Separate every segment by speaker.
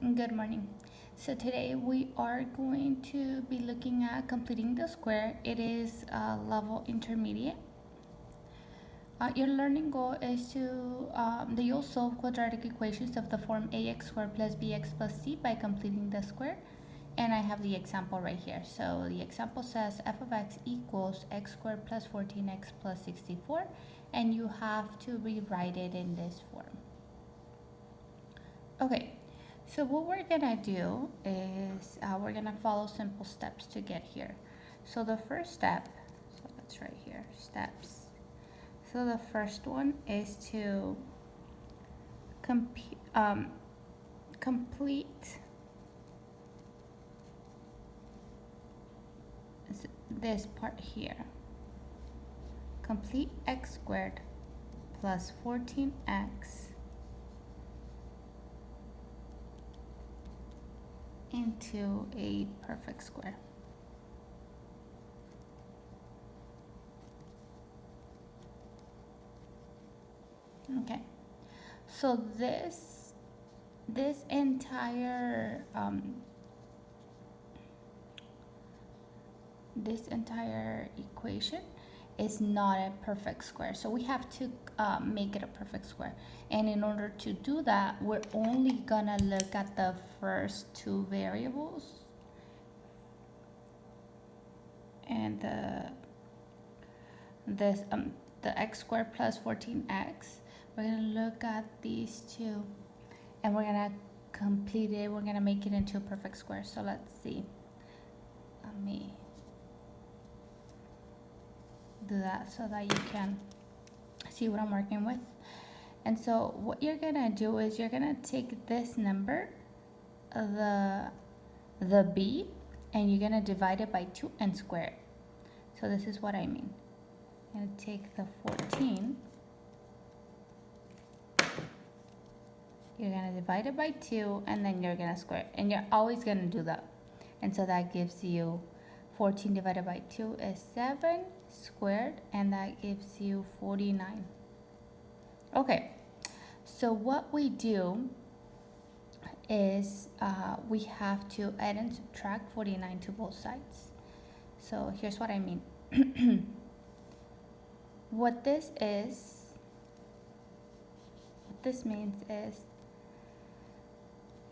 Speaker 1: Good morning. So today we are going to be looking at completing the square. It is level intermediate. Your learning goal is that you'll solve quadratic equations of the form ax squared plus bx plus c by completing the square. And I have the example right here. So the example says f of x equals x squared plus 14x plus 64. And you have to rewrite it in this form. Okay. So what we're gonna do is we're gonna follow simple steps to get here. So the first step, so that's right here, steps. So the first one is to complete this part here. Complete x squared plus 14x into a perfect square. Okay, so this entire equation is not a perfect square, so we have to make it a perfect square. And in order to do that, we're only gonna look at the first two variables and the x squared plus 14x. We're gonna look at these two and we're gonna complete it. We're gonna make it into a perfect square. So let's see. Let me do that so that you can see what I'm working with. And so what you're gonna do is you're gonna take this number, the b, and you're gonna divide it by 2 and square it. So this is what I mean. I'm gonna take the 14, you're gonna divide it by 2, and then you're gonna square it. And you're always gonna do that. And so that gives you 14 divided by 2 is 7 squared, and that gives you 49. Okay, so what we do is we have to add and subtract 49 to both sides. So here's what I mean. What this means is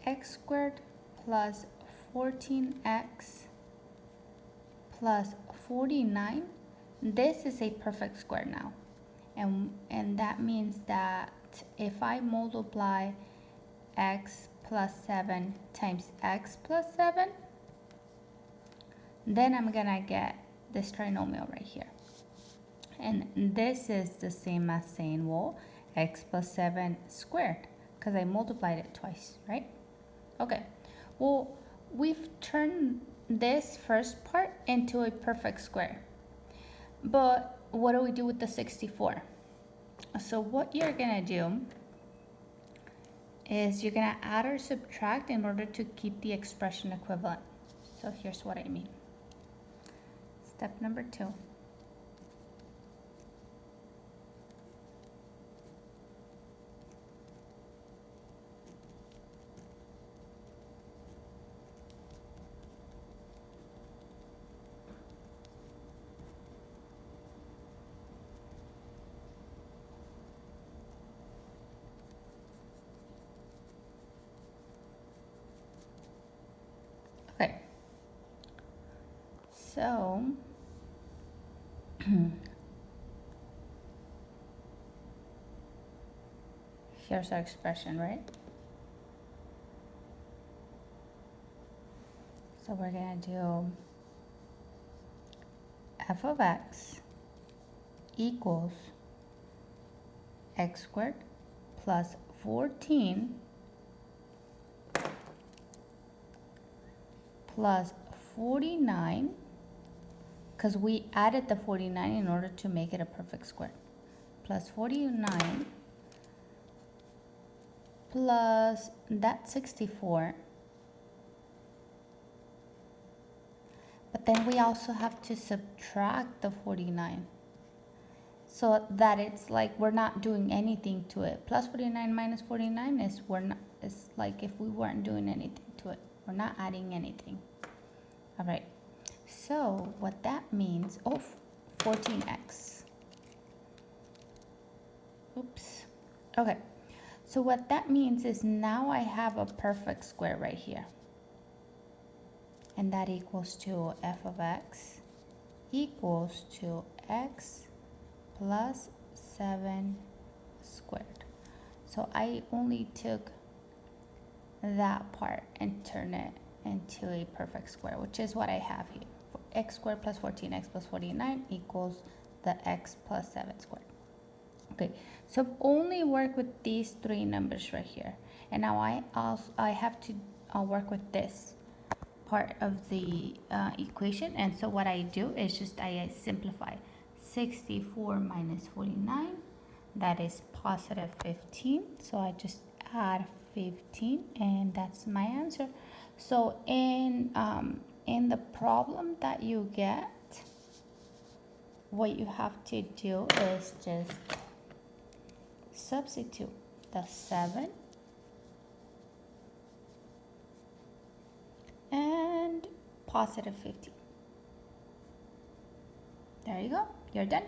Speaker 1: x squared plus 14x plus 49. This is a perfect square now. And that means that if I multiply x plus 7 times x plus 7, then I'm gonna get this trinomial right here. And this is the same as saying, well, x plus 7 squared, because I multiplied it twice, right? Okay, well, we've turned this first part into a perfect square. But what do we do with the 64? So what you're gonna do is you're gonna add or subtract in order to keep the expression equivalent. So here's what I mean. Step number 2. Okay, so here's our expression, right? So we're gonna do f of x equals x squared plus 14 plus 49, because we added the 49 in order to make it a perfect square, plus 49 plus that 64, but then we also have to subtract the 49 so that it's like we're not doing anything to it. Plus 49 minus 49 is we're not, It's like if we weren't doing anything to it. We're not adding anything. All right. So what that means, 14x. Oops. Okay. So what that means is now I have a perfect square right here. And that equals to f of x equals to x plus 7 squared. So I only took that part and turned it into a perfect square, which is what I have here. X squared plus 14x plus 49 equals the x plus 7 squared. Okay, so I've only worked with these three numbers right here. And now I have to work with this part of the equation. And so what I do is just I simplify. 64 minus 49, that is positive 15. So I just add 15 and that's my answer. So in the problem that you get, what you have to do is just substitute the 7 and positive 15. There you go. You're done.